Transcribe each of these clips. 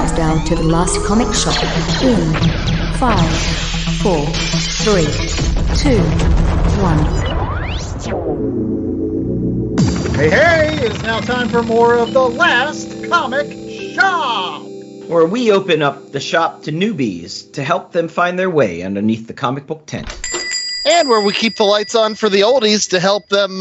countdown to the last comic shop in 5, 4, 3, 2, 1. Hey, it's now time for more of the last comic shop, where we open up the shop to newbies to help them find their way underneath the comic book tent. And where we keep the lights on for the oldies to help them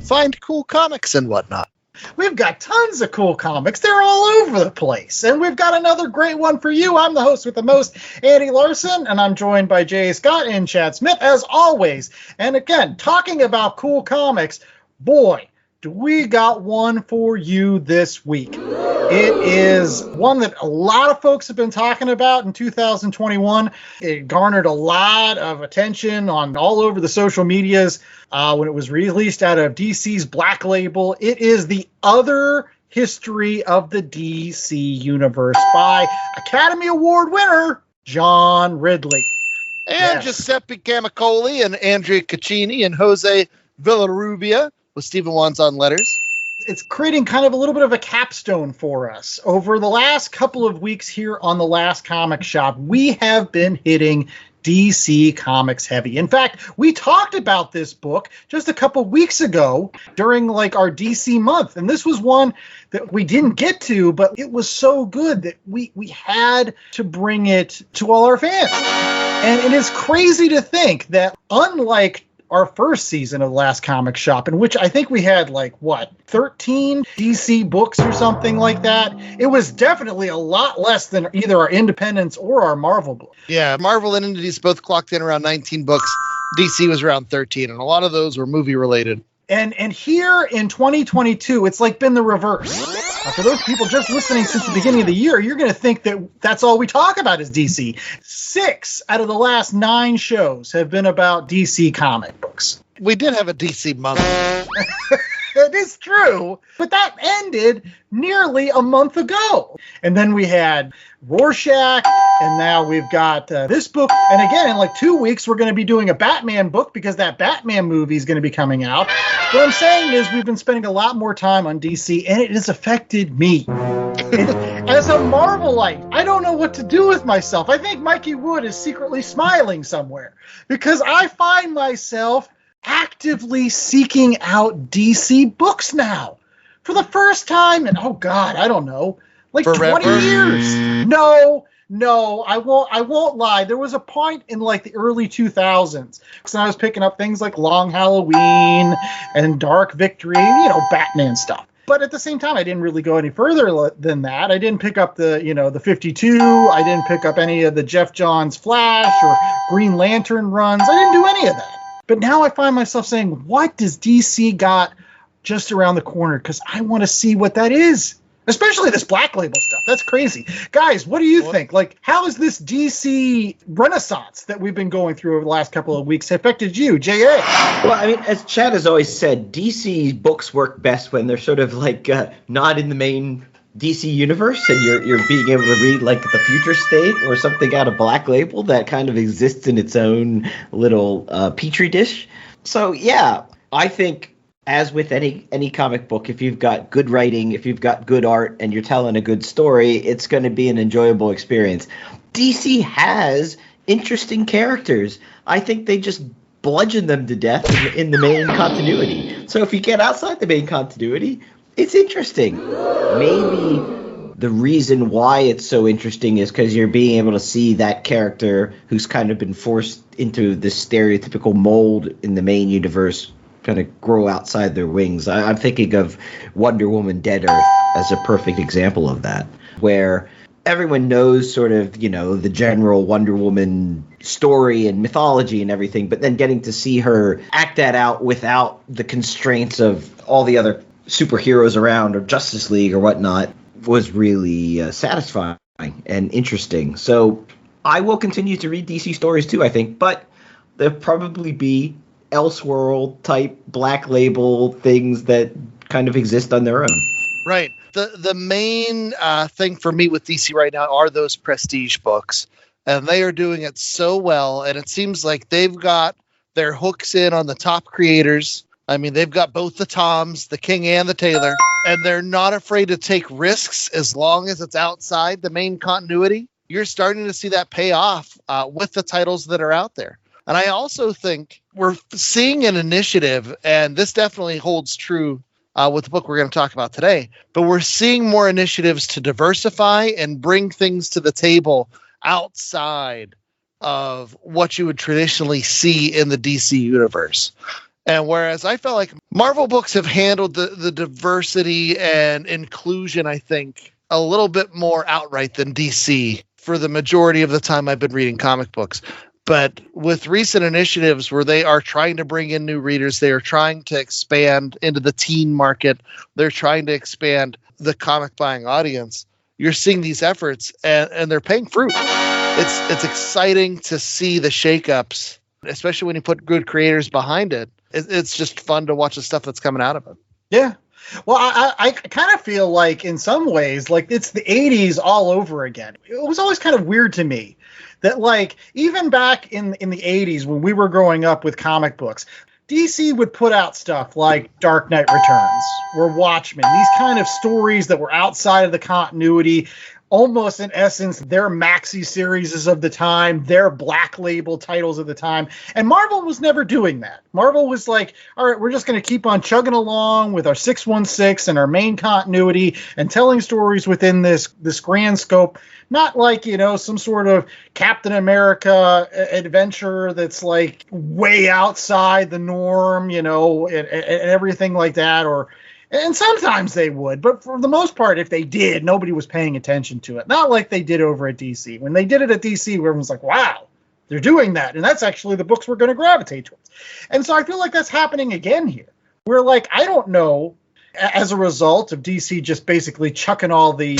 find cool comics and whatnot. We've got tons of cool comics. They're all over the place. And we've got another great one for you. I'm the host with the most, Andy Larson, and I'm joined by Jay Scott and Chad Smith, as always. And again, talking about cool comics, boy, do we got one for you this week. It is one that a lot of folks have been talking about in 2021. It garnered a lot of attention on all over the social medias when it was released out of DC's Black Label. It is The Other History of the DC Universe by Academy Award winner John Ridley. And yes. Giuseppe Camuncoli and Andrea Caccini and Jose Villarrubia with Stephen Wands on letters. It's creating kind of a little bit of a capstone for us. Over the last couple of weeks here on the Last Comic Shop, we have been hitting DC Comics heavy. In fact, we talked about this book just a couple weeks ago during our DC month. And this was one that we didn't get to, but it was so good that we had to bring it to all our fans. And it is crazy to think that unlike our first season of Last Comic Shop, in which I think we had 13 DC books or something like that. It was definitely a lot less than either our Independence or our Marvel book. Yeah, Marvel and Indies both clocked in around 19 books. DC was around 13, and a lot of those were movie related. And here in 2022, it's been the reverse. For those people just listening since the beginning of the year, you're going to think that that's all we talk about is DC. 6 out of the last 9 shows have been about DC comic books. We did have a DC month. It is true, but that ended nearly a month ago. And then we had Rorschach, and now we've got this book. And again, in 2 weeks, we're going to be doing a Batman book because that Batman movie is going to be coming out. What I'm saying is we've been spending a lot more time on DC, and it has affected me. As a Marvelite, I don't know what to do with myself. I think Mikey Wood is secretly smiling somewhere because I find myself actively seeking out DC books now for the first time in, I don't know, forever? 20 years. No, I won't lie. There was a point in the early 2000s when I was picking up things like Long Halloween and Dark Victory, Batman stuff. But at the same time, I didn't really go any further than that. I didn't pick up the 52. I didn't pick up any of the Jeff Johns Flash or Green Lantern runs. I didn't do any of that. But now I find myself saying, what does DC got just around the corner? Because I want to see what that is. Especially this Black Label stuff. That's crazy. Guys, what do you think? How has this DC renaissance that we've been going through over the last couple of weeks affected you, J.A.? Well, I mean, as Chad has always said, DC books work best when they're sort of not in the main DC universe and you're being able to read the Future State or something out of Black Label that kind of exists in its own little petri dish. So, yeah, I think as with any comic book, if you've got good writing, if you've got good art, and you're telling a good story, it's going to be an enjoyable experience. DC has interesting characters. I think they just bludgeon them to death in the main continuity. So if you get outside the main continuity, it's interesting. Maybe the reason why it's so interesting is because you're being able to see that character who's kind of been forced into this stereotypical mold in the main universe kind of grow outside their wings. I'm thinking of Wonder Woman Dead Earth as a perfect example of that, where everyone knows sort of, the general Wonder Woman story and mythology and everything, but then getting to see her act that out without the constraints of all the other superheroes around or Justice League or whatnot was really satisfying and interesting. So I will continue to read DC stories too, I think, but there'll probably be Elseworld type Black Label things that kind of exist on their own. Right. The main thing for me with DC right now are those prestige books, and they are doing it so well. And it seems like they've got their hooks in on the top creators I mean, they've got both the Toms, the King and the Taylor, and they're not afraid to take risks as long as it's outside the main continuity. You're starting to see that pay off with the titles that are out there. And I also think we're seeing an initiative, and this definitely holds true with the book we're going to talk about today, but we're seeing more initiatives to diversify and bring things to the table outside of what you would traditionally see in the DC universe. And whereas I felt like Marvel books have handled the diversity and inclusion, I think, a little bit more outright than DC for the majority of the time I've been reading comic books. But with recent initiatives where they are trying to bring in new readers, they are trying to expand into the teen market, they're trying to expand the comic buying audience, you're seeing these efforts and they're paying fruit. It's exciting to see the shakeups, especially when you put good creators behind it. It's just fun to watch the stuff that's coming out of it. Yeah. Well, I kind of feel like in some ways, like it's the 80s all over again. It was always kind of weird to me that, like, even back in the 80s when we were growing up with comic books, DC would put out stuff like Dark Knight Returns or Watchmen, these kind of stories that were outside of the continuity, almost in essence their maxi series of the time, their black label titles of the time. And Marvel was never doing that. Marvel was like, all right, we're just going to keep on chugging along with our 616 and our main continuity and telling stories within this grand scope. Not like, you know, some sort of Captain America adventure that's like way outside the norm, you know, and everything like that. And sometimes they would, but for the most part, if they did, nobody was paying attention to it. Not like they did over at DC. When they did it at DC, everyone's like, wow, they're doing that. And that's actually the books we're going to gravitate towards. And so I feel like that's happening again here. We're like, I don't know, as a result of DC just basically chucking all the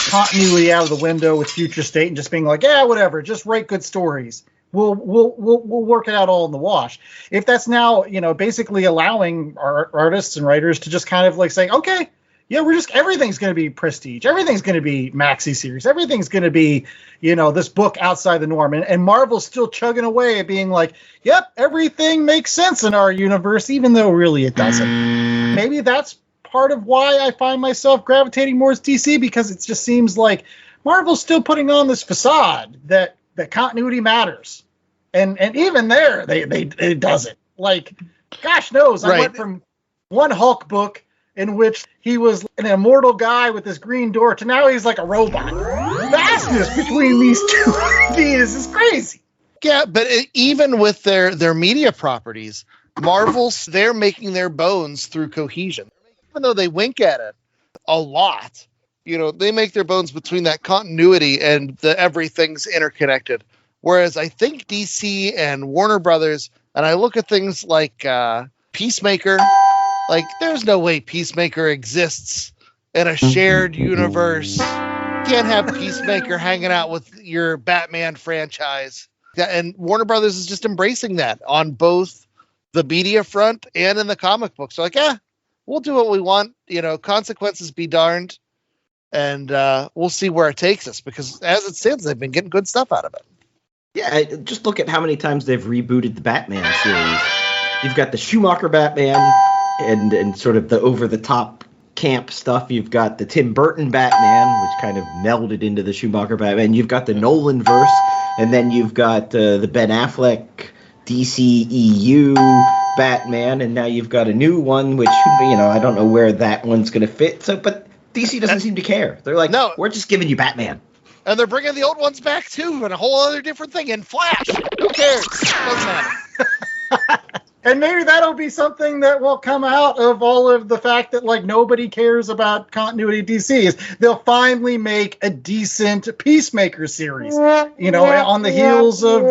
continuity out of the window with Future State and just being like, yeah, whatever, just write good stories. We'll work it out all in the wash. If that's now, you know, basically allowing our artists and writers to just kind of like say, okay, yeah, everything's going to be prestige. Everything's going to be maxi series. Everything's going to be, you know, this book outside the norm. And Marvel's still chugging away at being like, yep, everything makes sense in our universe, even though really it doesn't. Maybe that's part of why I find myself gravitating more to DC, because it just seems like Marvel's still putting on this facade that continuity matters. And even there, it doesn't. Like, gosh knows, I went from one Hulk book in which he was an immortal guy with this green door to now he's like a robot. The vastness between these two ideas is crazy. Yeah, but even with their media properties, Marvel's, they're making their bones through cohesion. Even though they wink at it a lot, you know, they make their bones between that continuity and the everything's interconnected. Whereas I think DC and Warner Brothers, and I look at things like Peacemaker, like there's no way Peacemaker exists in a shared universe. You can't have Peacemaker hanging out with your Batman franchise. And Warner Brothers is just embracing that on both the media front and in the comic books. So like, yeah, we'll do what we want, you know, consequences be darned. And we'll see where it takes us, because as it stands, they've been getting good stuff out of it. Yeah, just look at how many times they've rebooted the Batman series. You've got the Schumacher Batman and sort of the over-the-top camp stuff. You've got the Tim Burton Batman, which kind of melded into the Schumacher Batman. You've got the Nolan-verse, and then you've got the Ben Affleck DCEU Batman, and now you've got a new one, which, you know, I don't know where that one's going to fit. So, but DC doesn't seem to care. They're like, no, we're just giving you Batman. And they're bringing the old ones back, too, and a whole other different thing in Flash. Who cares? Doesn't matter. And maybe that'll be something that will come out of all of the fact that, like, nobody cares about continuity DC. Is they'll finally make a decent Peacemaker series, you know, on the heels of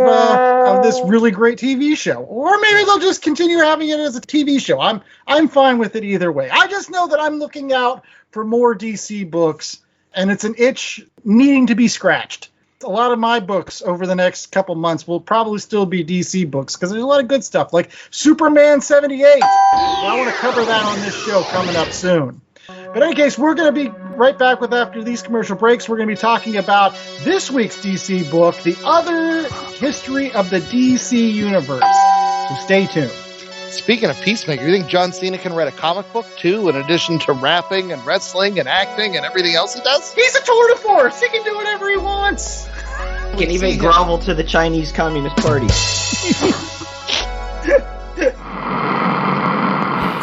this really great TV show. Or maybe they'll just continue having it as a TV show. I'm fine with it either way. I just know that I'm looking out for more DC books, and it's an itch needing to be scratched. A lot of my books over the next couple months will probably still be DC books, because there's a lot of good stuff, like Superman 78. I want to cover that on this show coming up soon. But in any case, we're going to be right back with, after these commercial breaks, we're going to be talking about this week's DC book, The Other History of the DC Universe. So stay tuned. Speaking of Peacemaker, you think John Cena can write a comic book too, in addition to rapping and wrestling and acting and everything else he does? He's a tour de force. He can do whatever he wants. Can even grovel to the Chinese Communist Party.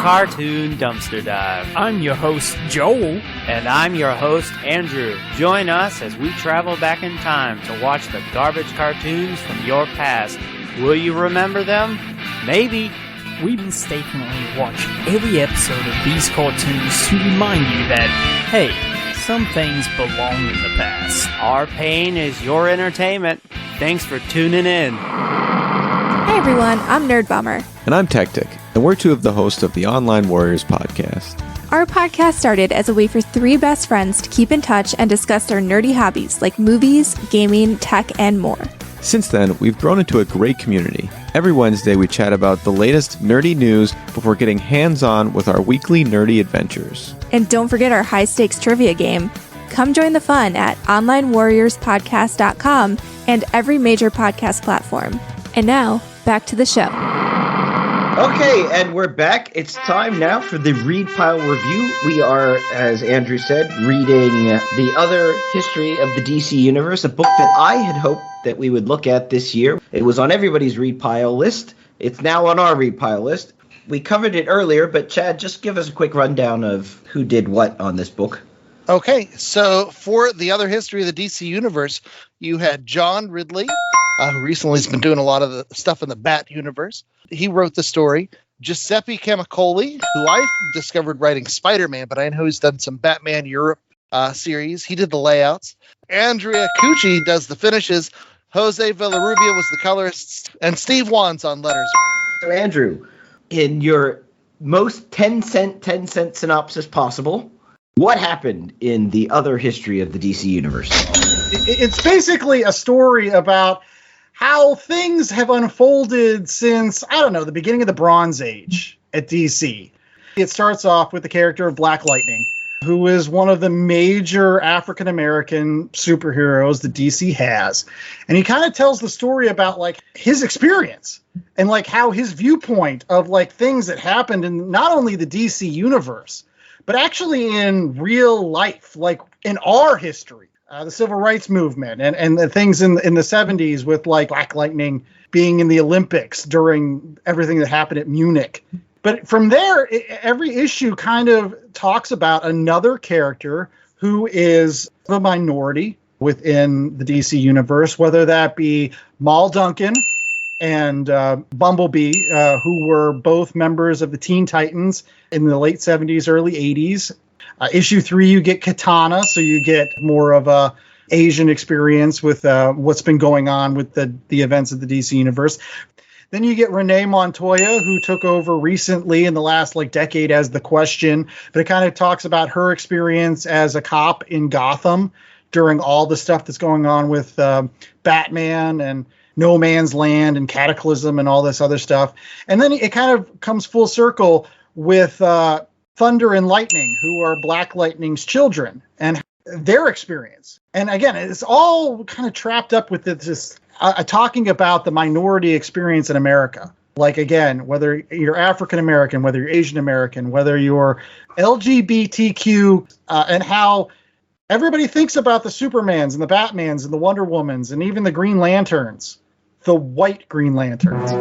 Cartoon Dumpster Dive. I'm your host, Joel. And I'm your host, Andrew. Join us as we travel back in time to watch the garbage cartoons from your past. Will you remember them? Maybe. We mistakenly watch every episode of these cartoons to remind you that, hey, some things belong in the past. Our pain is your entertainment. Thanks for tuning in. Hey everyone, I'm Nerd Bummer. And I'm Tactic, and we're two of the hosts of the Online Warriors podcast. Our podcast started as a way for three best friends to keep in touch and discuss their nerdy hobbies like movies, gaming, tech, and more. Since then, we've grown into a great community. Every Wednesday, we chat about the latest nerdy news before getting hands-on with our weekly nerdy adventures. And don't forget our high-stakes trivia game. Come join the fun at onlinewarriorspodcast.com and every major podcast platform. And now, back to the show. Okay, and we're back. It's time now for the Read Pile Review. We are, as Andrew said, reading The Other History of the DC Universe, a book that I had hoped that we would look at this year. It was on everybody's Read Pile list. It's now on our Read Pile list. We covered it earlier, but Chad, just give us a quick rundown of who did what on this book. Okay, so for The Other History of the DC Universe, you had John Ridley, who recently has been doing a lot of the stuff in the Bat universe. He wrote the story. Giuseppe Camuncoli, who I discovered writing Spider-Man, but I know he's done some Batman Europe series. He did the layouts. Andrea Cucci does the finishes. Jose Villarrubia was the colorist. And Steve Wan's on letters. So, Andrew, in your most 10-cent synopsis possible, what happened in The Other History of the DC Universe? It's basically a story about how things have unfolded since, I don't know, the beginning of the Bronze Age at DC. It starts off with the character of Black Lightning, who is one of the major African-American superheroes that DC has. And he kind of tells the story about, like, his experience and, like, how his viewpoint of, like, things that happened in not only the DC universe, but actually in real life, like in our history. The civil rights movement and the things in the 70s with like Black Lightning being in the Olympics during everything that happened at Munich. But from there, every issue kind of talks about another character who is a minority within the DC universe, whether that be Mal Duncan and Bumblebee, who were both members of the Teen Titans in the late 70s, early 80s. Issue 3, you get Katana, so you get more of a Asian experience with what's been going on with the events of the DC universe. Then you get Rene Montoya, who took over recently in the last decade as the Question, but it kind of talks about her experience as a cop in Gotham during all the stuff that's going on with Batman and No Man's Land and Cataclysm and all this other stuff. And then it kind of comes full circle with Thunder and Lightning, who are Black Lightning's children, and their experience. And again, it's all kind of trapped up with this talking about the minority experience in America. Like, again, whether you're African American, whether you're Asian American, whether you're LGBTQ, and how everybody thinks about the Supermans and the Batmans and the Wonder Womans and even the Green Lanterns, the white Green Lanterns.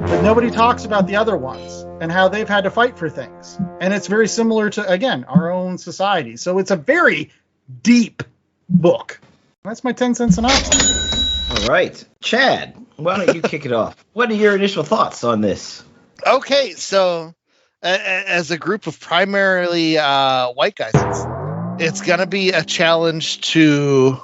But nobody talks about the other ones and how they've had to fight for things. And it's very similar to, again, our own society. So it's a very deep book. That's my 10-cent synopsis. All right. Chad, why don't you kick it off? What are your initial thoughts on this? Okay, so as a group of primarily white guys, it's going to be a challenge to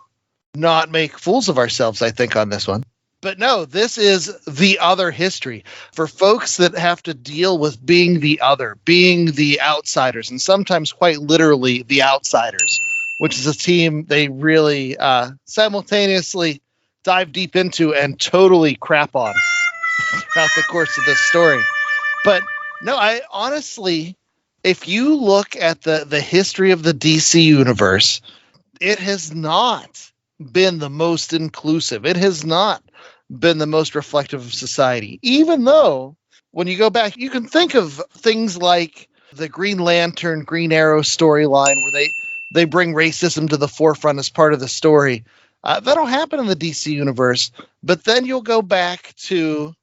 not make fools of ourselves, I think, on this one. But no, this is The Other History for folks that have to deal with being the other, being the outsiders, and sometimes quite literally the outsiders, which is a theme they really simultaneously dive deep into and totally crap on throughout the course of this story. But no, I honestly, if you look at the history of the DC universe, it has not been the most inclusive. It has not been the most reflective of society, even though when you go back, you can think of things like the Green Lantern, Green Arrow storyline where they bring racism to the forefront as part of the story. That'll happen in the DC universe. But then you'll go back to,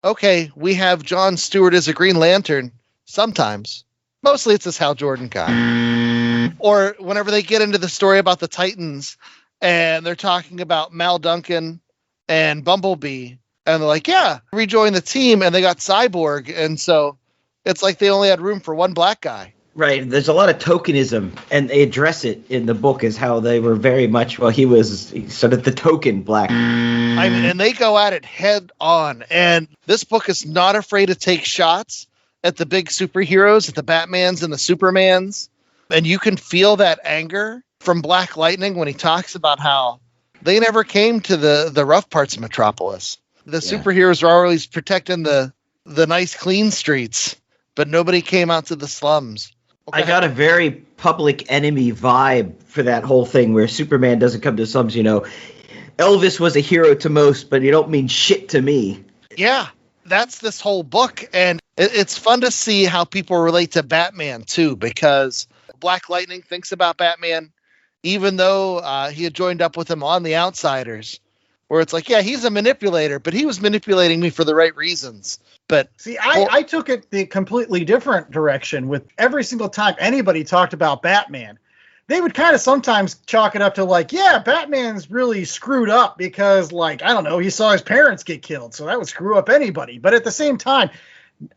okay, we have Jon Stewart as a Green Lantern sometimes. Mostly it's this Hal Jordan guy. Or whenever they get into the story about the Titans and they're talking about Mal Duncan and Bumblebee, and they're like, yeah, rejoin the team, and they got Cyborg. And so it's like they only had room for one black guy. Right. There's a lot of tokenism, and they address it in the book as how they were very much, well, he was sort of the token black. I mean, and they go at it head on. And this book is not afraid to take shots at the big superheroes, at the Batmans and the Supermans. And you can feel that anger from Black Lightning when he talks about how they never came to the rough parts of Metropolis. The superheroes are always protecting the nice, clean streets, but nobody came out to the slums. Okay. I got a very Public Enemy vibe for that whole thing where Superman doesn't come to slums, Elvis was a hero to most, but you don't mean shit to me. Yeah, that's this whole book. And it's fun to see how people relate to Batman, too, because Black Lightning thinks about Batman, even though he had joined up with him on The Outsiders, where it's like, yeah, he's a manipulator, but he was manipulating me for the right reasons. But see, I took it the completely different direction. With every single time anybody talked about Batman, they would kind of sometimes chalk it up to like, yeah, Batman's really screwed up because, like, I don't know, he saw his parents get killed, so that would screw up anybody. But at the same time,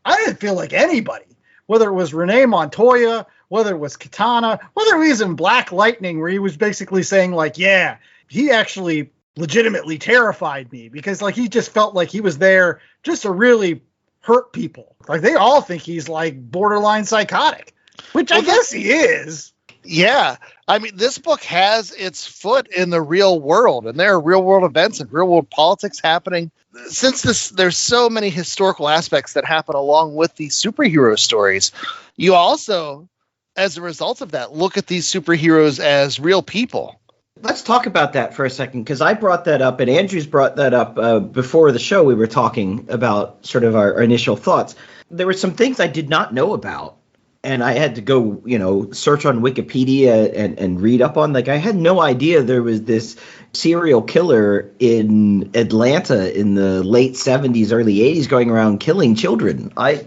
I didn't feel like anybody, whether it was Rene Montoya, whether it was Katana, whether it was in Black Lightning, where he was basically saying like, yeah, he actually legitimately terrified me because like he just felt like he was there just to really hurt people. Like they all think he's like borderline psychotic, which I guess he is. Yeah. I mean, this book has its foot in the real world, and there are real world events and real world politics happening. Since there's so many historical aspects that happen along with these superhero stories, you also, as a result of that, look at these superheroes as real people. Let's talk about that for a second, because I brought that up, and Andrew's brought that up before the show. We were talking about sort of our initial thoughts. There were some things I did not know about, and I had to go, search on Wikipedia and read up on. Like, I had no idea there was this serial killer in Atlanta in the late 70s, early 80s going around killing children. I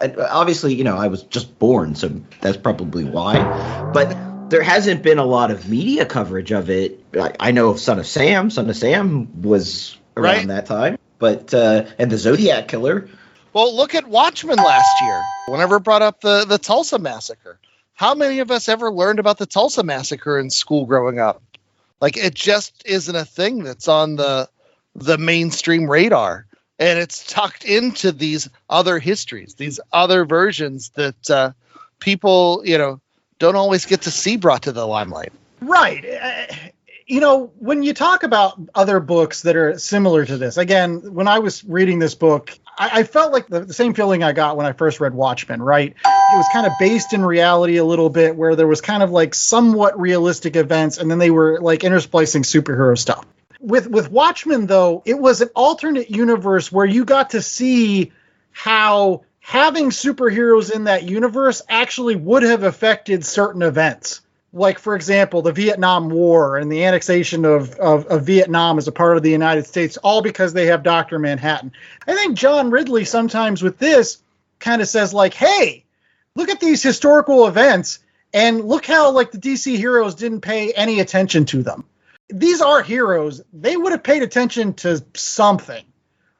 obviously, I was just born, so that's probably why. But there hasn't been a lot of media coverage of it. I know of Son of Sam. Son of Sam was around that time, but and the Zodiac Killer. Well, look at Watchmen last year. Whenever it brought up the Tulsa Massacre, how many of us ever learned about the Tulsa Massacre in school growing up? Like, it just isn't a thing that's on the mainstream radar, and it's tucked into these other histories, these other versions that people, don't always get to see brought to the limelight. Right. When you talk about other books that are similar to this, again, when I was reading this book, I felt like the same feeling I got when I first read Watchmen, right? It was kind of based in reality a little bit, where there was kind of like somewhat realistic events, and then they were like intersplicing superhero stuff. With Watchmen, though, it was an alternate universe where you got to see how having superheroes in that universe actually would have affected certain events. Like, for example, the Vietnam War and the annexation of Vietnam as a part of the United States, all because they have Dr. Manhattan. I think John Ridley sometimes with this kind of says like, hey, look at these historical events and look how like the DC heroes didn't pay any attention to them. These are heroes. They would have paid attention to something.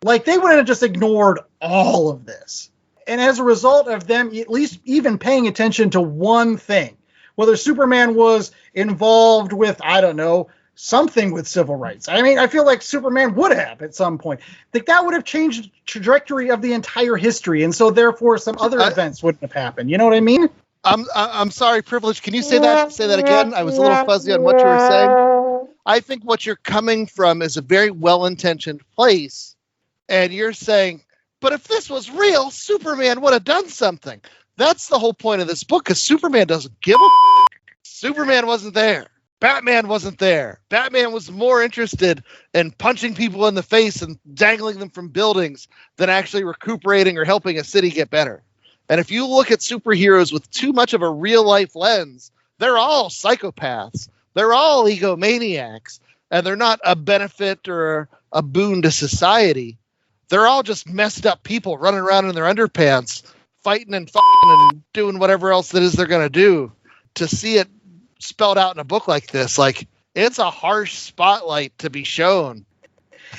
Like, they wouldn't have just ignored all of this. And as a result of them at least even paying attention to one thing, whether Superman was involved with, I don't know, something with civil rights. I mean, I feel like Superman would have at some point. I think that would have changed the trajectory of the entire history. And so therefore some other events wouldn't have happened. You know what I mean? I'm sorry, Privilege. Can you say that again? I was a little fuzzy on what you were saying. I think what you're coming from is a very well-intentioned place. And you're saying, but if this was real, Superman would have done something. That's the whole point of this book, because Superman doesn't give a Superman wasn't there. Batman wasn't there. Batman was more interested in punching people in the face and dangling them from buildings than actually recuperating or helping a city get better. And if you look at superheroes with too much of a real life lens, they're all psychopaths. They're all egomaniacs. And they're not a benefit or a boon to society. They're all just messed up people running around in their underpants, fighting and fucking and doing whatever else that is they're going to do. To see it spelled out in a book like this, like, it's a harsh spotlight to be shown.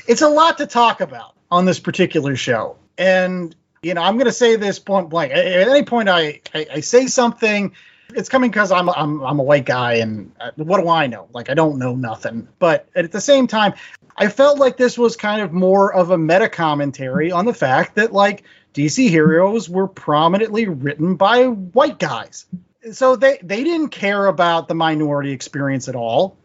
It's a lot to talk about on this particular show. And, you know, I'm going to say this point blank. At any point I say something, it's coming because I'm a white guy, and what do I know? Like, I don't know nothing. But at the same time, I felt like this was kind of more of a meta commentary on the fact that, like, DC heroes were prominently written by white guys. So they didn't care about the minority experience at all.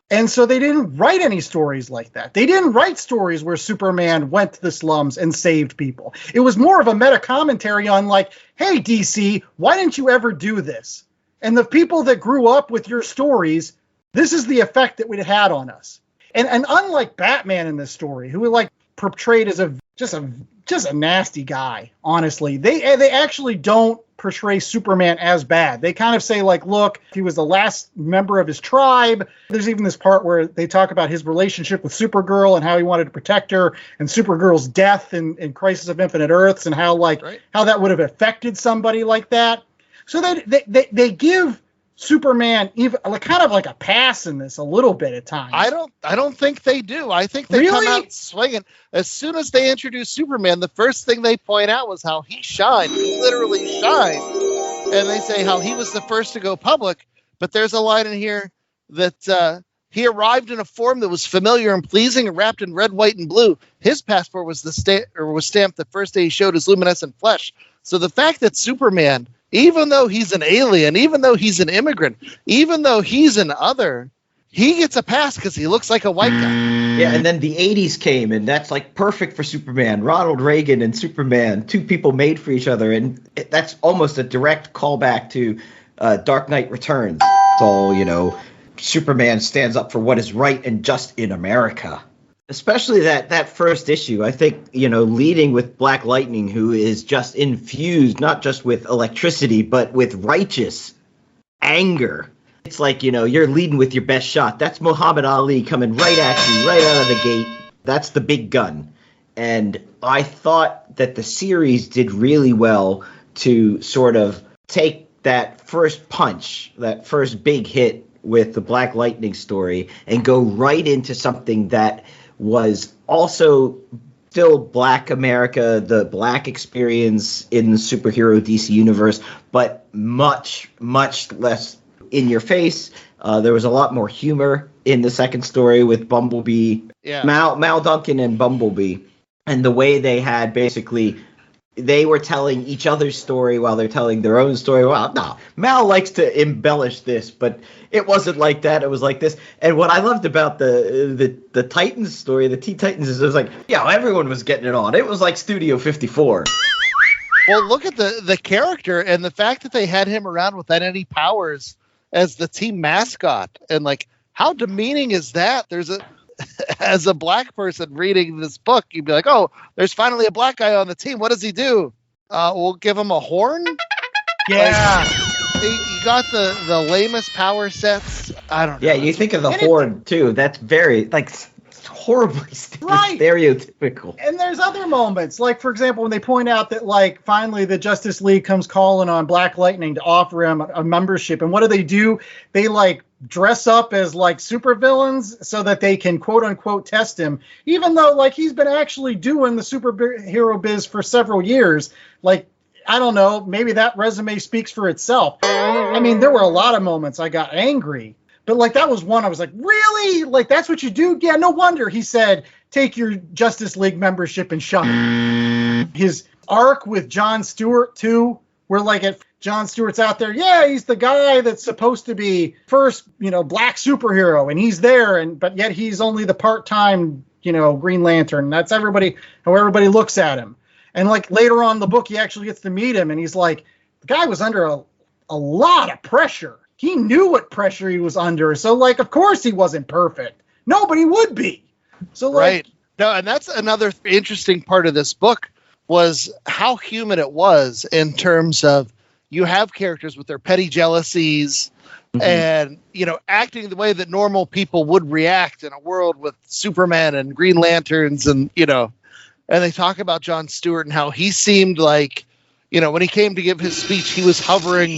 And so they didn't write any stories like that. They didn't write stories where Superman went to the slums and saved people. It was more of a meta commentary on, like, hey, DC, why didn't you ever do this? And the people that grew up with your stories, this is the effect that it had on us. And unlike Batman in this story, who, like, portrayed as just a nasty guy, honestly, they actually don't portray Superman as bad. They kind of say, like, look, he was the last member of his tribe. There's even this part where they talk about his relationship with Supergirl and how he wanted to protect her, and Supergirl's death in Crisis of Infinite Earths, and how, like, how that would have affected somebody like that. So they give Superman even, like, kind of like a pass in this a little bit at times. I don't think they do. I think they come out swinging. As soon as they introduce Superman, the first thing they point out was how he shined. He literally shined. And they say how he was the first to go public. But there's a line in here that he arrived in a form that was familiar and pleasing and wrapped in red, white, and blue. His passport was was stamped the first day he showed his luminescent flesh. So the fact that Superman, even though he's an alien, even though he's an immigrant, even though he's an other, he gets a pass because he looks like a white guy. Yeah, and then the 80s came, and that's, like, perfect for Superman. Ronald Reagan and Superman, two people made for each other, and that's almost a direct callback to Dark Knight Returns. So, you know, Superman stands up for what is right and just in America. Especially that first issue, I think, you know, leading with Black Lightning, who is just infused not just with electricity, but with righteous anger. It's like, you know, you're leading with your best shot. That's Muhammad Ali coming right at you, right out of the gate. That's the big gun. And I thought that the series did really well to sort of take that first punch, that first big hit with the Black Lightning story, and go right into something that was also still Black America, the Black experience in the superhero DC universe, but much, much less in your face. There was a lot more humor in the second story with Bumblebee, Mal Duncan and Bumblebee, and the way they had basically, they were telling each other's story while they're telling their own story. Well, no, Mal likes to embellish this, but it wasn't like that. It was like this. And what I loved about the Titans story, the Teen Titans, is it was like, yeah, everyone was getting it on. It was like Studio 54. Well, look at the character and the fact that they had him around without any powers as the team mascot. And, like, how demeaning is that? As a black person reading this book, you'd be like, oh, there's finally a black guy on the team. What does he do? We'll give him a horn? Yeah. Like, you got the lamest power sets. I don't know. Yeah, you think of the Horde, too. That's very, like, horribly stereotypical. And there's other moments, like, for example, when they point out that, like, finally the Justice League comes calling on Black Lightning to offer him a membership. And what do? They, like, dress up as, like, supervillains so that they can quote unquote test him, even though, like, he's been actually doing the superhero biz for several years. Like, I don't know, maybe that resume speaks for itself. I mean, there were a lot of moments I got angry, but, like, that was one I was like, really? Like, that's what you do? Yeah, no wonder he said, take your Justice League membership and shut it. His arc with Jon Stewart, too, where, like, Jon Stewart's out there, yeah, he's the guy that's supposed to be first, you know, black superhero, and he's there, but yet he's only the part-time, you know, Green Lantern. That's how everybody looks at him. And, like, later on in the book, he actually gets to meet him, and he's like, the guy was under a lot of pressure he knew what pressure he was under. So, like, of course he wasn't perfect. Nobody would be. So, like, right. No, and that's another interesting part of this book was how human it was in terms of you have characters with their petty jealousies and, acting the way that normal people would react in a world with Superman and Green Lanterns and they talk about Jon Stewart and how he seemed like, when he came to give his speech, he was hovering,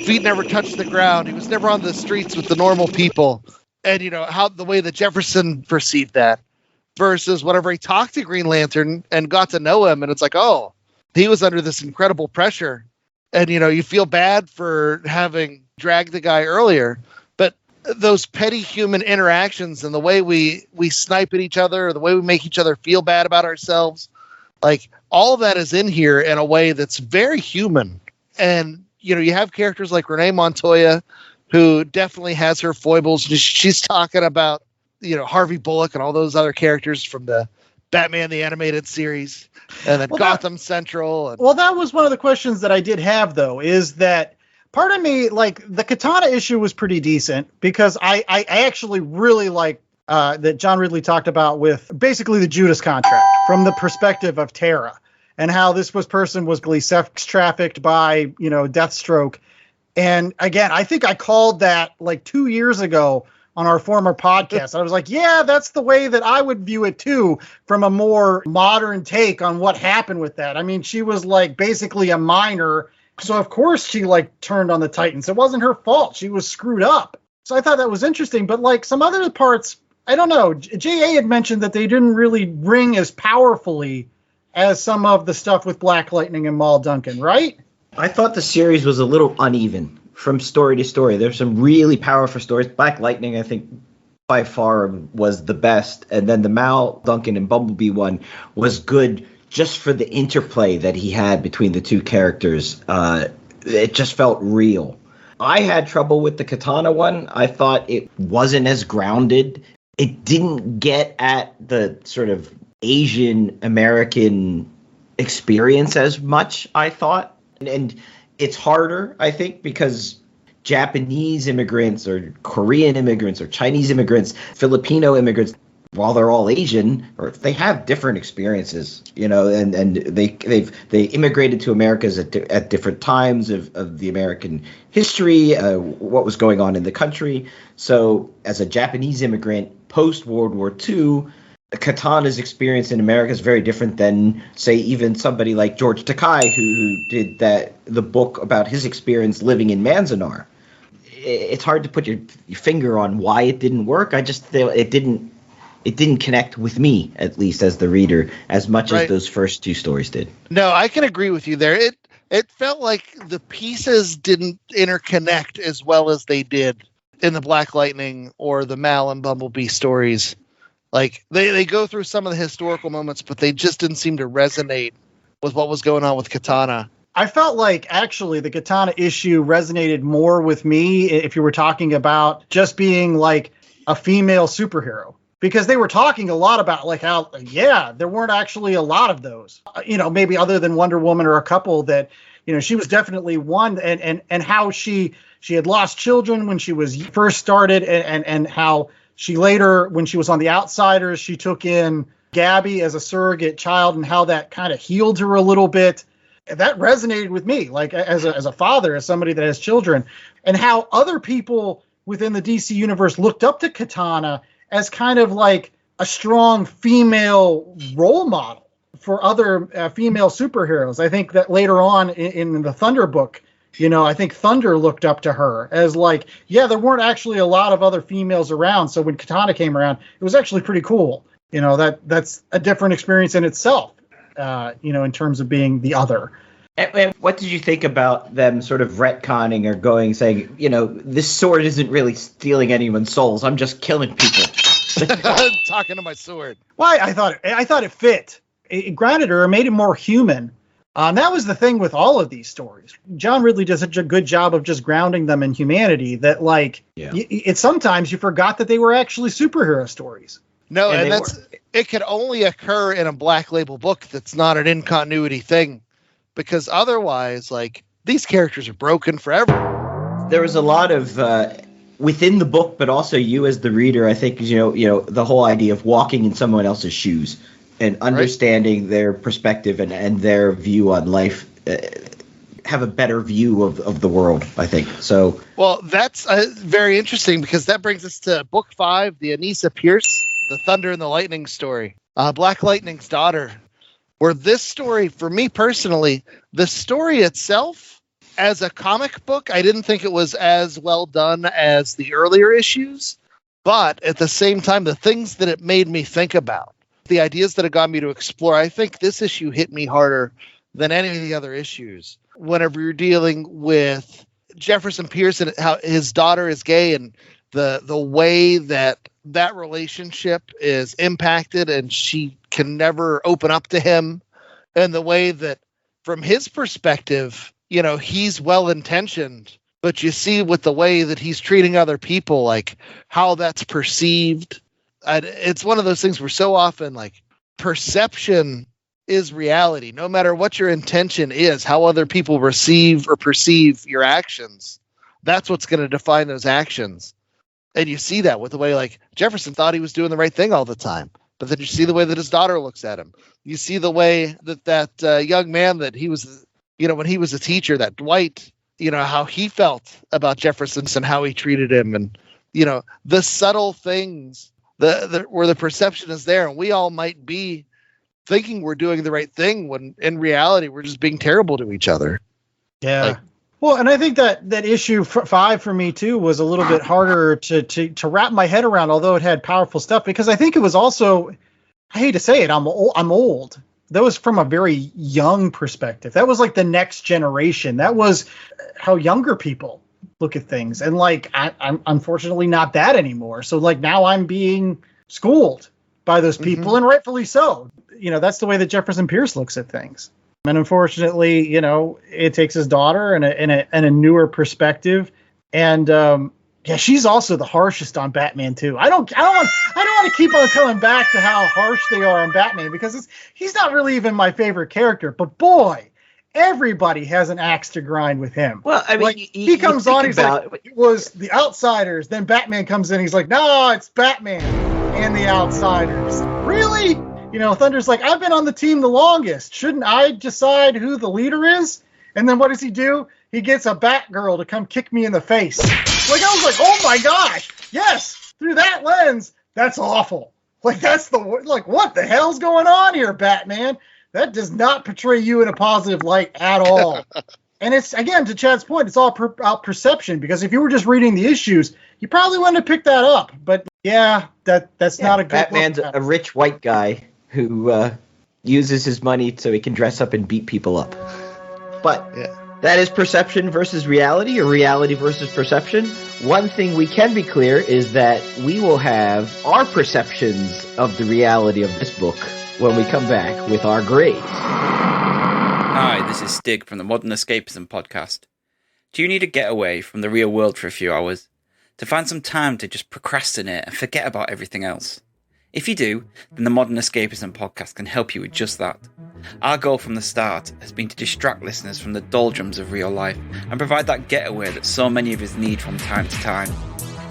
feet never touched the ground. He was never on the streets with the normal people. And, how the way that Jefferson perceived that versus whenever he talked to Green Lantern and got to know him. And it's like, oh, he was under this incredible pressure. And, you feel bad for having dragged the guy earlier. But those petty human interactions and the way we snipe at each other, or the way we make each other feel bad about ourselves, like all of that is in here in a way that's very human. And, you have characters like Rene Montoya, who definitely has her foibles. She's talking about, Harvey Bullock and all those other characters from the Batman the Animated Series and then Gotham Central. Well, that was one of the questions that I did have, though, is that part of me, like, the Katana issue was pretty decent because I actually really like that John Ridley talked about with basically the Judas contract from the perspective of Tara and how this person was sex trafficked by, Deathstroke. And again, I think I called that like 2 years ago on our former podcast. I was like, yeah, that's the way that I would view it too, from a more modern take on what happened with that. I mean, she was like basically a minor. So of course she like turned on the Titans. It wasn't her fault. She was screwed up. So I thought that was interesting. But like some other parts, I don't know. J.A. had mentioned that they didn't really ring as powerfully as some of the stuff with Black Lightning and Maul Duncan, right? I thought the series was a little uneven from story to story. There's some really powerful stories. Black Lightning, I think, by far was the best. And then the Mal Duncan and Bumblebee one was good just for the interplay that he had between the two characters. It just felt real. I had trouble with the Katana one. I thought it wasn't as grounded. It didn't get at the sort of Asian American experience as much, I thought. And it's harder, I think, because Japanese immigrants or Korean immigrants or Chinese immigrants, Filipino immigrants, while they're all Asian, or they have different experiences, and they immigrated to Americas at different times of the American history, what was going on in the country. So as a Japanese immigrant post World War II, Katana's experience in America is very different than, say, even somebody like George Takei, who did the book about his experience living in Manzanar. It's hard to put your finger on why it didn't work. I just feel it didn't connect with me, at least as the reader, as much as those first two stories did. No, I can agree with you there. It felt like the pieces didn't interconnect as well as they did in the Black Lightning or the Mal and Bumblebee stories. Like, they go through some of the historical moments, but they just didn't seem to resonate with what was going on with Katana. I felt like, actually, the Katana issue resonated more with me if you were talking about just being, like, a female superhero. Because they were talking a lot about, like, how, there weren't actually a lot of those. Maybe other than Wonder Woman or a couple that, she was definitely one. And how she had lost children when she was first started and how she later, when she was on The Outsiders, she took in Gabby as a surrogate child and how that kind of healed her a little bit. That resonated with me, like as a father, as somebody that has children, and how other people within the DC universe looked up to Katana as kind of like a strong female role model for other female superheroes. I think that later on in the Thunder book, I think Thunder looked up to her as like, there weren't actually a lot of other females around. So when Katana came around, it was actually pretty cool. That's a different experience in itself, in terms of being the other. And what did you think about them sort of retconning or saying, this sword isn't really stealing anyone's souls. I'm just killing people. Talking to my sword. Why? I thought it fit. It grounded her, made it more human. That was the thing with all of these stories. John Ridley does such a good job of just grounding them in humanity that, like, it's sometimes you forgot that they were actually superhero stories. No, and it could only occur in a Black Label book that's not an in-continuity thing, because otherwise, like, these characters are broken forever. there was a lot of within the book, but also you as the reader. I think the whole idea of walking in someone else's shoes and understanding their perspective and their view on life. Have a better view of the world, I think. So, well, that's very interesting because that brings us to book 5, the Anissa Pierce, the Thunder and the Lightning story, Black Lightning's daughter. Where this story, for me personally, the story itself, as a comic book, I didn't think it was as well done as the earlier issues, but at the same time, the things that it made me think about, the ideas that it got me to explore, I think this issue hit me harder than any of the other issues. Whenever you're dealing with Jefferson Pierce and how his daughter is gay and the way that relationship is impacted and she can never open up to him, and the way that from his perspective, he's well-intentioned, but you see with the way that he's treating other people, like how that's perceived. It's one of those things where so often like perception is reality. No matter what your intention is, how other people receive or perceive your actions, that's what's going to define those actions. And you see that with the way like Jefferson thought he was doing the right thing all the time, but then you see the way that his daughter looks at him. You see the way that young man that he was, when he was a teacher, that Dwight, how he felt about Jefferson and how he treated him, and the subtle things where the perception is there, and we all might be thinking we're doing the right thing when in reality we're just being terrible to each other. Yeah. Well, and I think that issue 5 for me too was a little bit harder to wrap my head around, although it had powerful stuff, because I think it was also, I hate to say it, I'm old. That was from a very young perspective. That was like the next generation. That was how younger people look at things. And like, I'm unfortunately not that anymore. So like now I'm being schooled by those people, and rightfully so. That's the way that Jefferson Pierce looks at things. And unfortunately, it takes his daughter and a newer perspective. And she's also the harshest on Batman too. I don't want to keep on coming back to how harsh they are on Batman, because he's not really even my favorite character. But boy, everybody has an axe to grind with him. Well, I mean, like, he comes on, he's like, it was the Outsiders. Then Batman comes in, he's like, no, it's Batman and the Outsiders. Really? Thunder's like, I've been on the team the longest. Shouldn't I decide who the leader is? And then what does he do? He gets a Batgirl to come kick me in the face. Like, I was like, oh my gosh, yes, through that lens, that's awful. Like, what the hell's going on here, Batman? That does not portray you in a positive light at all. And it's, again, to Chad's point, it's all about perception, because if you were just reading the issues, you probably wouldn't have picked that up. But yeah, that's not a good Batman's a rich white guy who uses his money so he can dress up and beat people up. But that is perception versus reality, or reality versus perception. One thing we can be clear is that we will have our perceptions of the reality of this book when we come back with our grades. Hi, this is Stig from the Modern Escapism podcast. Do you need a getaway from the real world for a few hours? To find some time to just procrastinate and forget about everything else? If you do, then the Modern Escapism podcast can help you with just that. Our goal from the start has been to distract listeners from the doldrums of real life and provide that getaway that so many of us need from time to time.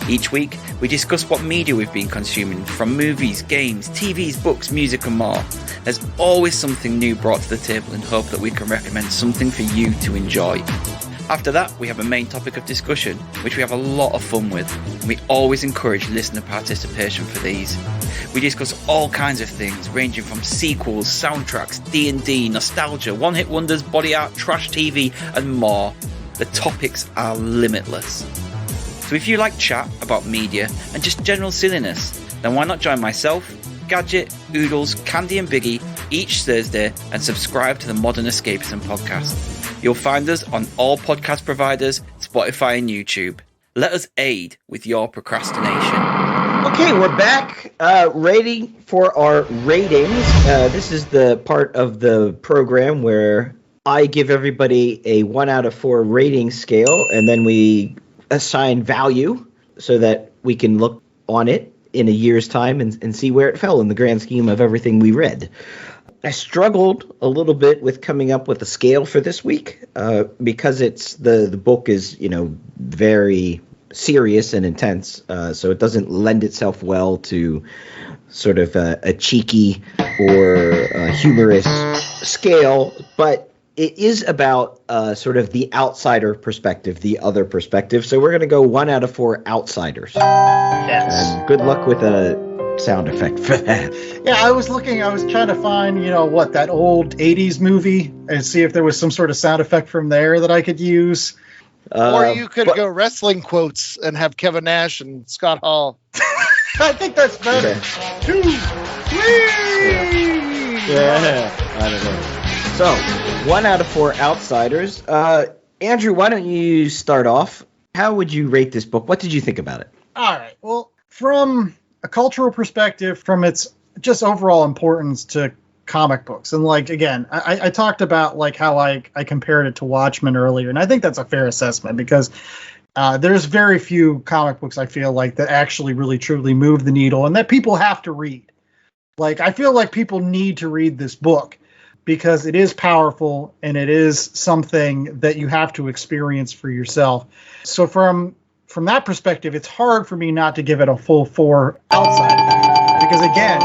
Each week, we discuss what media we've been consuming, from movies, games, TVs, books, music and more. There's always something new brought to the table in hope that we can recommend something for you to enjoy. After that, we have a main topic of discussion, which we have a lot of fun with, and we always encourage listener participation for these. We discuss all kinds of things, ranging from sequels, soundtracks, D&D, nostalgia, one-hit wonders, body art, trash TV, and more. The topics are limitless. So if you like chat about media and just general silliness, then why not join myself, Gadget, Oodles, Candy and Biggie each Thursday and subscribe to the Modern Escapism podcast. You'll find us on all podcast providers, Spotify and YouTube. Let us aid with your procrastination. Okay, we're back rating for our ratings. This is the part of the program where I give everybody a 1 out of 4 rating scale, and then we assign value so that we can look on it in a year's time and see where it fell in the grand scheme of everything we read. I struggled a little bit with coming up with a scale for this week because it's the book is, very serious and intense. So it doesn't lend itself well to sort of a cheeky or a humorous scale, but it is about sort of the outsider perspective, the other perspective. So we're going to go 1 out of 4 outsiders. Yes. And good luck with a sound effect for that. Yeah, I was trying to find, that old 80s movie and see if there was some sort of sound effect from there that I could use. Or you could go wrestling quotes and have Kevin Nash and Scott Hall. I think that's better. Yeah. 2, 3! Yeah, I don't know. So, 1 out of 4 outsiders. Andrew, why don't you start off? How would you rate this book? What did you think about it? All right. Well, from a cultural perspective, from its just overall importance to comic books, and again, I talked about how I compared it to Watchmen earlier, and I think that's a fair assessment because there's very few comic books I feel like that actually really truly move the needle and that people have to read. I feel like people need to read this book because it is powerful and it is something that you have to experience for yourself. So from that perspective, it's hard for me not to give it a full 4 outside because again,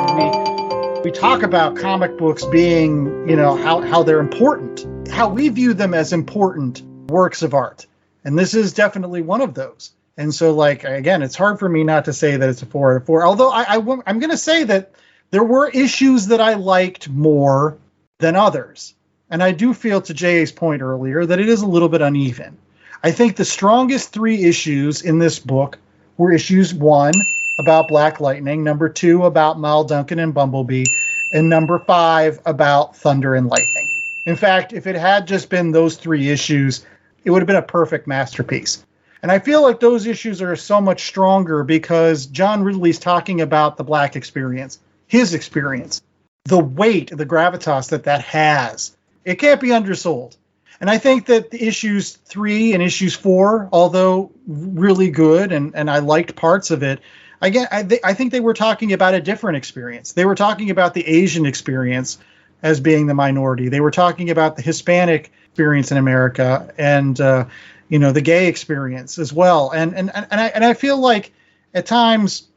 we talk about comic books being, how they're important, how we view them as important works of art. And this is definitely one of those. And so again, it's hard for me not to say that it's a 4 out of 4, although I'm going to say that there were issues that I liked more than others. And I do feel, to J.A.'s point earlier, that it is a little bit uneven. I think the strongest 3 issues in this book were issues 1 about Black Lightning, number 2 about Mal Duncan and Bumblebee, and number 5 about Thunder and Lightning. In fact, if it had just been those 3 issues, it would have been a perfect masterpiece. And I feel like those issues are so much stronger because John Ridley's talking about the Black experience, his experience, the weight, the gravitas that has. It can't be undersold. And I think that the issues 3 and issues 4, although really good, and I liked parts of it, again, I think they were talking about a different experience. They were talking about the Asian experience as being the minority. They were talking about the Hispanic experience in America and, the gay experience as well. And I feel like at times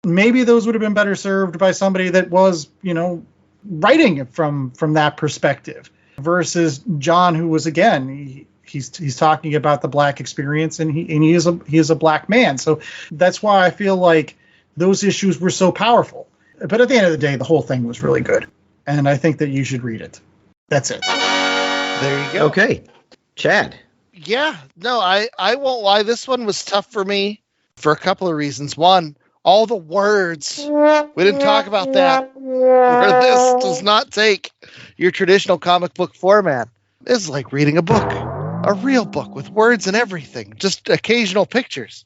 maybe those would have been better served by somebody that was, writing it from that perspective versus John, who was, again, he's talking about the Black experience and he is a Black man. So that's why I feel like those issues were so powerful. But at the end of the day, the whole thing was really good. And I think that you should read it. That's it. There you go. Okay. Chad. Yeah, no, I won't lie. This one was tough for me for a couple of reasons. One, all the words. We didn't talk about that. Where this does not take your traditional comic book format. This is like reading a book, a real book with words and everything, just occasional pictures.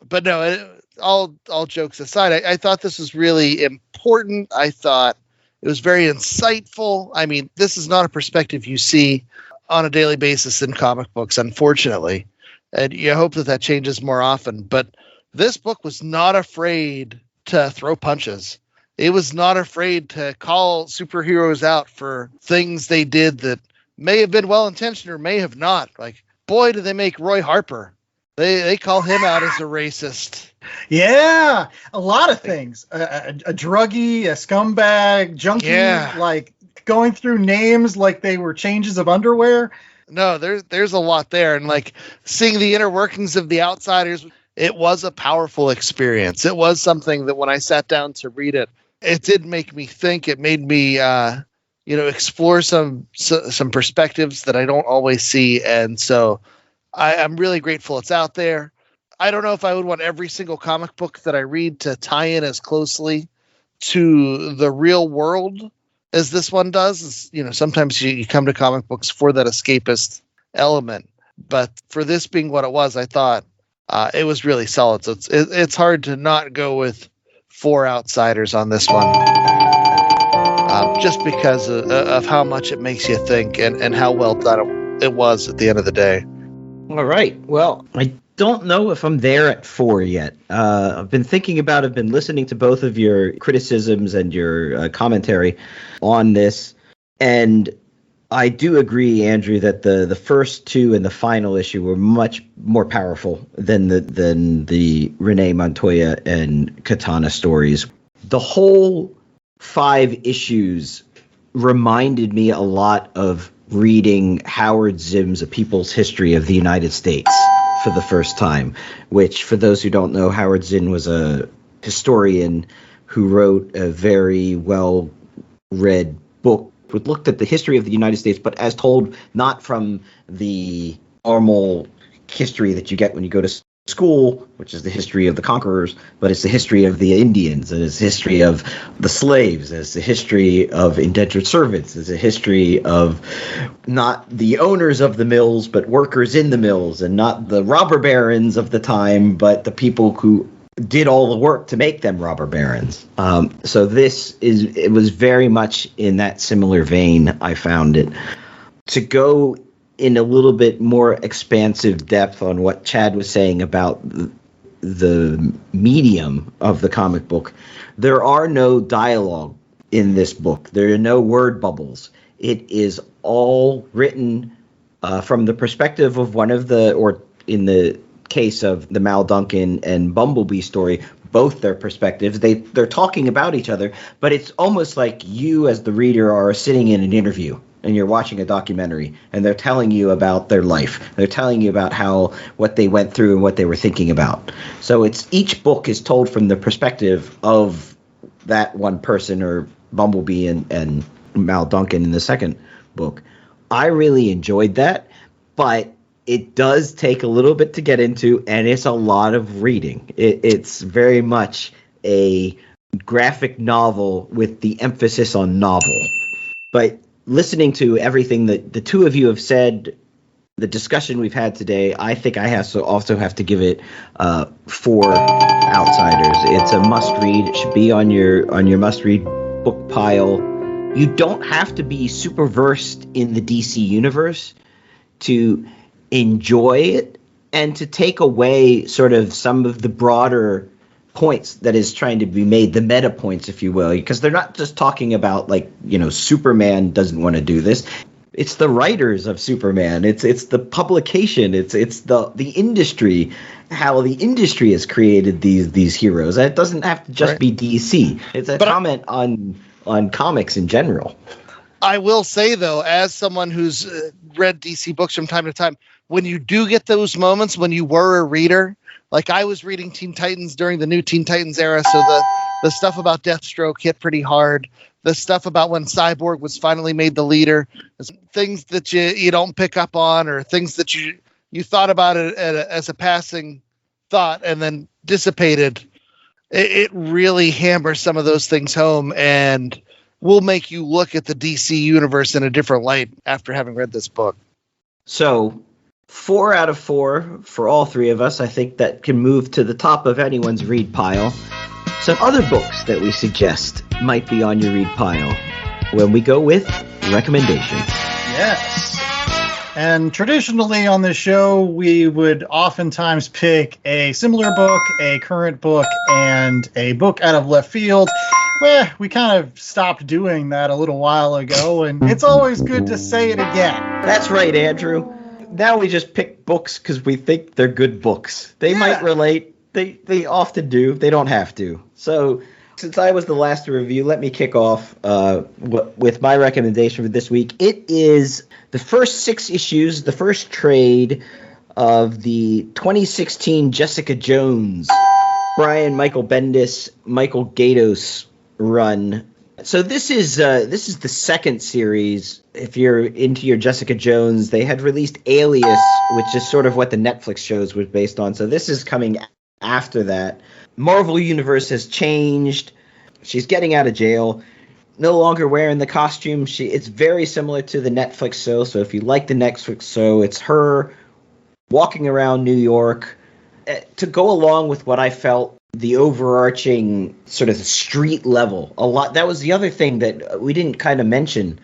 But no, all jokes aside, I thought this was really important. I thought it was very insightful. I mean, this is not a perspective you see on a daily basis in comic books, unfortunately. And you hope that changes more often. But this book was not afraid to throw punches. It was not afraid to call superheroes out for things they did that may have been well-intentioned or may have not. Like, boy, do they make Roy Harper. They call him out as a racist. Yeah, a lot of things. A druggie, a scumbag, junkie, like going through names like they were changes of underwear. No, there's a lot there. And like seeing the inner workings of the outsiders, it was a powerful experience. It was something that when I sat down to read it, it did make me think. It made me, explore some perspectives that I don't always see. And so I'm really grateful it's out there. I don't know if I would want every single comic book that I read to tie in as closely to the real world as this one does. Sometimes you come to comic books for that escapist element. But for this being what it was, I thought it was really solid. So it's hard to not go with 4 outsiders on this one. Just because of how much it makes you think and how well done it was at the end of the day. All right. Well, I don't know if I'm there at 4 yet. I've been thinking about, I've been listening to both of your criticisms and your commentary on this. And I do agree, Andrew, that the first two and the final issue were much more powerful than the Rene Montoya and Katana stories. The whole 5 issues reminded me a lot of reading Howard Zimm's A People's History of the United States for the first time, which, for those who don't know, Howard Zinn was a historian who wrote a very well-read book, which looked at the history of the United States, but as told not from the normal history that you get when you go to school, which is the history of the conquerors, but it's the history of the Indians, and it's the history of the slaves, it's the history of indentured servants, it's a history of not the owners of the mills, but workers in the mills, and not the robber barons of the time, but the people who did all the work to make them robber barons. So it was very much in that similar vein, I found it. To go in a little bit more expansive depth on what Chad was saying about the medium of the comic book, there are no dialogue in this book. There are no word bubbles. It is all written from the perspective of one of the, or in the case of the Mal Duncan and Bumblebee story, both their perspectives. They're talking about each other, but it's almost like you as the reader are sitting in an interview and you're watching a documentary and they're telling you about their life. They're telling you about what they went through and what they were thinking about. So each book is told from the perspective of that one person, or Bumblebee and Mal Duncan in the second book. I really enjoyed that, but it does take a little bit to get into, and it's a lot of reading. It's very much a graphic novel with the emphasis on novel. But listening to everything that the two of you have said, the discussion we've had today, I think I also have to give it 4 outsiders. It's a must-read. It should be on your must-read book pile. You don't have to be super versed in the DC universe to enjoy it and to take away sort of some of the broader points that is trying to be made, the meta points, if you will, because they're not just talking about, like, Superman doesn't want to do this. It's the writers of Superman. It's the publication. It's the industry, how the industry has created these heroes. And it doesn't have to just be DC. It's a comment on comics in general. I will say, though, as someone who's read DC books from time to time, when you do get those moments when you were a reader, like I was reading Teen Titans during the new Teen Titans era, so the stuff about Deathstroke hit pretty hard. The stuff about when Cyborg was finally made the leader, things that you don't pick up on, or things that you thought about it as a passing thought and then dissipated. It really hammers some of those things home and will make you look at the DC universe in a different light after having read this book. So 4 out of 4 for all 3 of us. I think that can move to the top of anyone's read pile. Some other books that we suggest might be on your read pile when we go with recommendations. Yes. And traditionally on this show, we would oftentimes pick a similar book, a current book, and a book out of left field. Well, we kind of stopped doing that a little while ago, and it's always good to say it again. That's right, Andrew. Now we just pick books because we think they're good books. They might relate. They often do. They don't have to. So since I was the last to review, let me kick off with my recommendation for this week. It is the first 6 issues, the first trade of the 2016 Jessica Jones, Brian Michael Bendis, Michael Gaydos run. So this is the second series. If you're into your Jessica Jones, they had released Alias, which is sort of what the Netflix shows was based on. So this is coming after that. Marvel Universe has changed. She's getting out of jail, no longer wearing the costume. It's very similar to the Netflix show. So if you like the Netflix show, it's her walking around New York to go along with what I felt the overarching sort of street level. A lot. That was the other thing that we didn't kind of mention,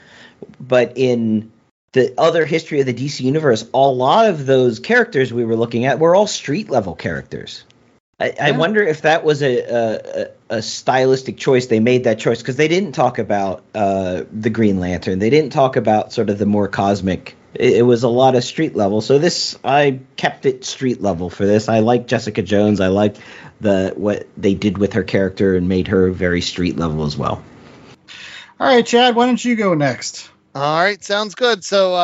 but in the other history of the DC universe, a lot of those characters we were looking at were all street level characters. I wonder if that was a stylistic choice. They made that choice because they didn't talk about the Green Lantern. They didn't talk about sort of the more cosmic. It was a lot of street level. So I kept it street level for this. I like Jessica Jones. I like what they did with her character and made her very street level as well. All right, Chad, why don't you go next? All right, sounds good. So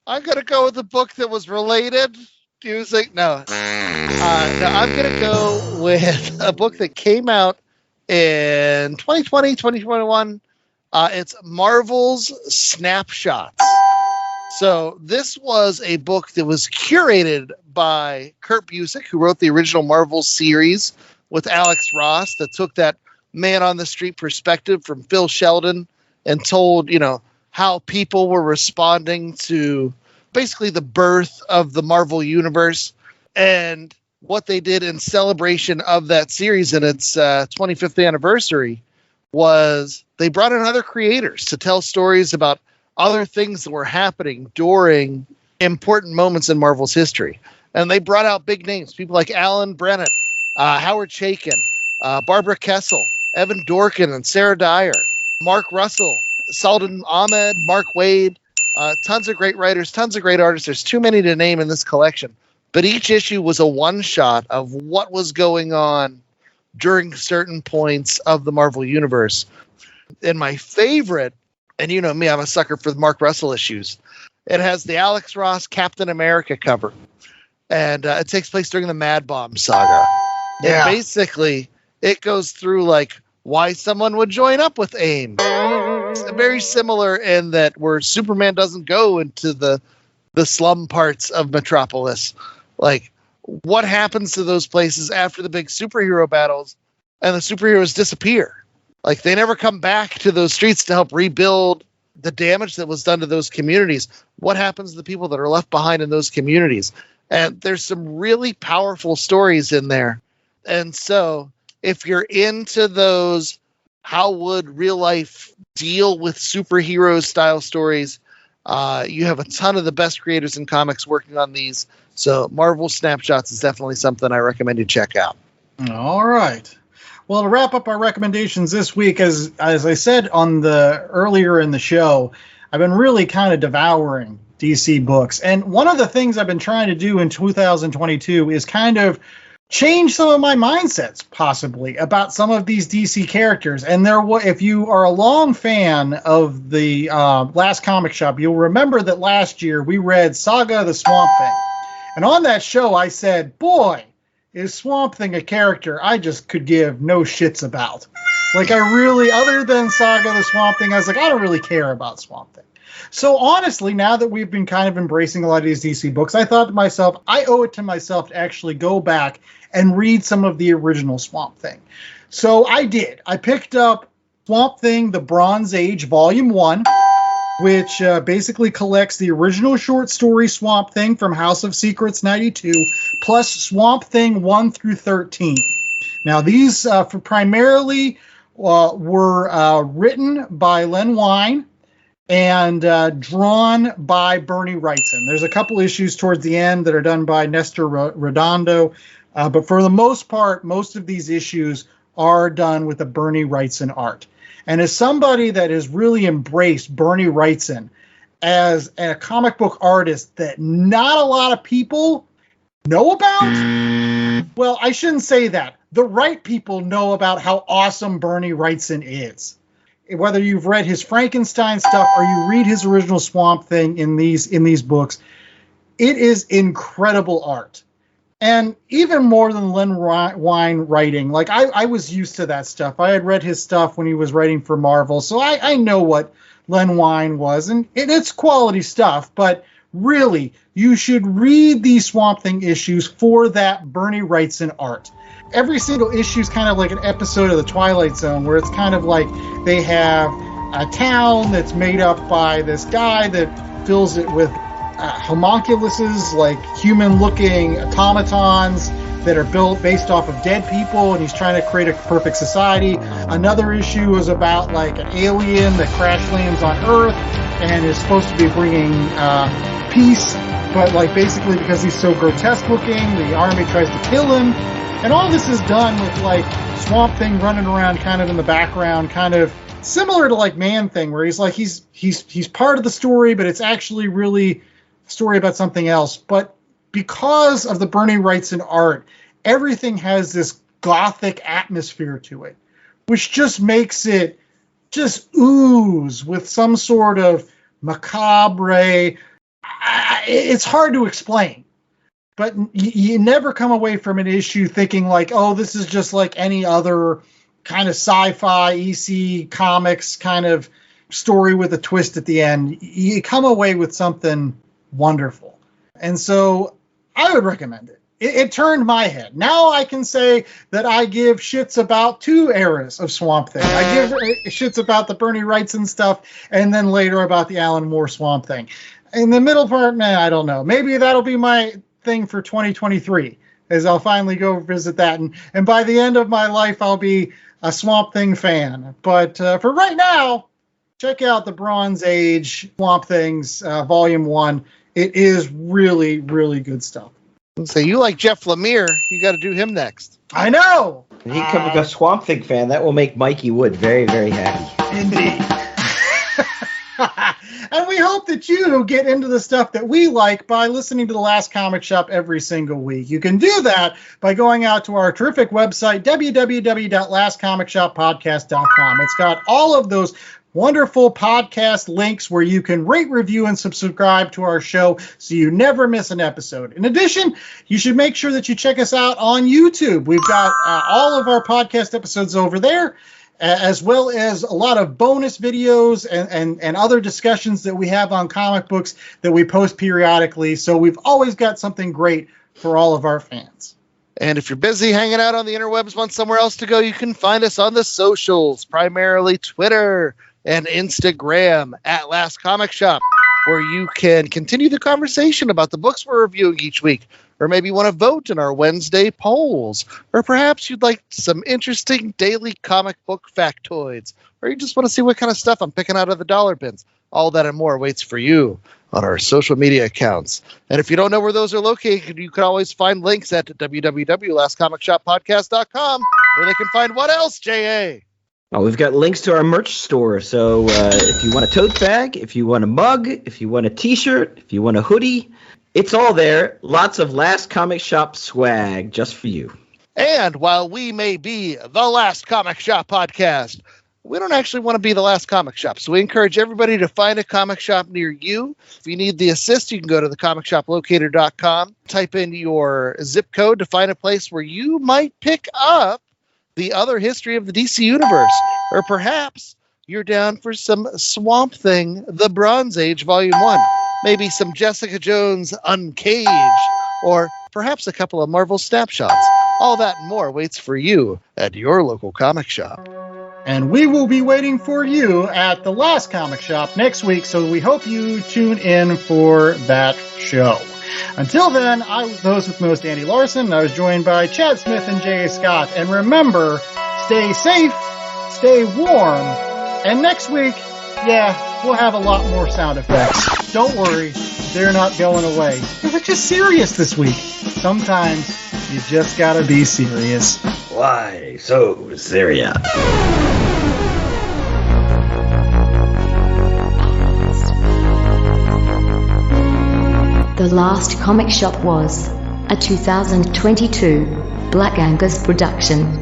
I'm going to go with a book that was related. No, I'm going to go with a book that came out in 2020, 2021. It's Marvel's Snapshots. So this was a book that was curated by Kurt Busiek, who wrote the original Marvel series with Alex Ross, that took that man on the street perspective from Phil Sheldon and told, how people were responding to basically the birth of the Marvel universe. And what they did in celebration of that series and its 25th anniversary was they brought in other creators to tell stories about other things that were happening during important moments in Marvel's history. And they brought out big names, people like Alan Brennan, Howard Chaykin, Barbara Kessel, Evan Dorkin, and Sarah Dyer, Mark Russell, Saldan Ahmed, Mark Waid, tons of great writers, tons of great artists. There's too many to name in this collection. But each issue was a one-shot of what was going on during certain points of the Marvel Universe. And my favorite, and you know me, I'm a sucker for the Mark Russell issues. It has the Alex Ross Captain America cover. And it takes place during the Mad Bomb saga. Yeah. And basically, it goes through why someone would join up with AIM. It's very similar in that where Superman doesn't go into the slum parts of Metropolis. What happens to those places after the big superhero battles and the superheroes disappear? They never come back to those streets to help rebuild the damage that was done to those communities. What happens to the people that are left behind in those communities? And there's some really powerful stories in there. And so if you're into those, how would real life deal with superhero style stories? You have a ton of the best creators in comics working on these. So Marvel Snapshots is definitely something I recommend you check out. All right. Well, to wrap up our recommendations this week, as I said earlier in the show, I've been really kind of devouring DC books. And one of the things I've been trying to do in 2022 is kind of change some of my mindsets, possibly, about some of these DC characters. And if you are a long fan of the last comic shop, you'll remember that last year we read Saga of the Swamp Thing. And on that show, I said, boy, is Swamp Thing a character I just could give no shits about. Other than Saga of the Swamp Thing, I was like, I don't really care about Swamp Thing. So honestly, now that we've been kind of embracing a lot of these DC books, I thought to myself, I owe it to myself to actually go back and read some of the original Swamp Thing. So I did. I picked up Swamp Thing, The Bronze Age, Volume 1, which basically collects the original short story Swamp Thing from House of Secrets 92, plus Swamp Thing 1 through 13. Now, these primarily were written by Len Wein and drawn by Bernie Wrightson. There's a couple issues towards the end that are done by Nestor Redondo, but for the most part, most of these issues are done with the Bernie Wrightson art. And as somebody that has really embraced Bernie Wrightson as a comic book artist that not a lot of people know about, well, I shouldn't say that. The right people know about how awesome Bernie Wrightson is. Whether you've read his Frankenstein stuff or you read his original Swamp Thing in these books, it is incredible art. And even more than Len Wein writing, I was used to that stuff. I had read his stuff when he was writing for Marvel, so I know what Len Wein was, and it's quality stuff. But really, you should read these Swamp Thing issues for that Bernie Wrightson art. Every single issue is kind of like an episode of The Twilight Zone, where it's kind of like they have a town that's made up by this guy that fills it with homunculuses, like human-looking automatons that are built based off of dead people, and he's trying to create a perfect society. Another issue is about an alien that crash lands on Earth and is supposed to be bringing peace, but basically because he's so grotesque looking, the army tries to kill him. And all this is done with like Swamp Thing running around kind of in the background, kind of similar to like Man Thing, where he's like he's part of the story, but it's actually really a story about something else. But because of the Bernie Wrightson art, everything has this gothic atmosphere to it, which just makes it just ooze with some sort of macabre. It's hard to explain, but you never come away from an issue thinking like, oh, this is just like any other kind of sci-fi EC comics kind of story with a twist at the end. You come away with something wonderful. And so I would recommend it. It turned my head. Now I can say that I give shits about 2 eras of Swamp Thing. I give shits about the Bernie Wrightson stuff, and then later about the Alan Moore Swamp Thing. In the middle part, I don't know. Maybe that'll be my thing for 2023, as I'll finally go visit that. And by the end of my life, I'll be a Swamp Thing fan. But for right now, check out the Bronze Age Swamp Things Volume 1. It is really, really good stuff. So you like Jeff Lemire, you got to do him next. I know! When he becomes a Swamp Thing fan, that will make Mikey Wood very, very happy. Indeed. And we hope that you get into the stuff that we like by listening to The Last Comic Shop every single week. You can do that by going out to our terrific website, www.lastcomicshoppodcast.com. It's got all of those wonderful podcast links where you can rate, review, and subscribe to our show so you never miss an episode. In addition, you should make sure that you check us out on YouTube. We've got all of our podcast episodes over there, as well as a lot of bonus videos and other discussions that we have on comic books that we post periodically. So we've always got something great for all of our fans. And if you're busy hanging out on the interwebs, want somewhere else to go, you can find us on the socials, primarily Twitter and Instagram at Last Comic Shop, where you can continue the conversation about the books we're reviewing each week, or maybe want to vote in our Wednesday polls, or perhaps you'd like some interesting daily comic book factoids, or you just want to see what kind of stuff I'm picking out of the dollar bins. All that and more waits for you on our social media accounts. And if you don't know where those are located, you can always find links at www.lastcomicshoppodcast.com, where they can find what else, J.A.? Oh, we've got links to our merch store. So if you want a tote bag, if you want a mug, if you want a t-shirt, if you want a hoodie, it's all there. Lots of Last Comic Shop swag just for you. And while we may be the Last Comic Shop podcast, we don't actually want to be the last comic shop. So we encourage everybody to find a comic shop near you. If you need the assist, you can go to thecomicshoplocator.com, type in your zip code to find a place where you might pick up the other history of the DC Universe. Or perhaps you're down for some Swamp Thing, The Bronze Age, Volume 1. Maybe some Jessica Jones Uncaged, or perhaps a couple of Marvel Snapshots. All that and more waits for you at your local comic shop. And we will be waiting for you at the Last Comic Shop next week, so we hope you tune in for that show. Until then, I was the host with most, Andy Larson, and I was joined by Chad Smith and J.A. Scott. And remember, stay safe, stay warm, and next week, we'll have a lot more sound effects. Don't worry, they're not going away. We're just serious this week. Sometimes you just gotta be serious. Why so serious? The Last Comic Shop was a 2022 Black Angus production.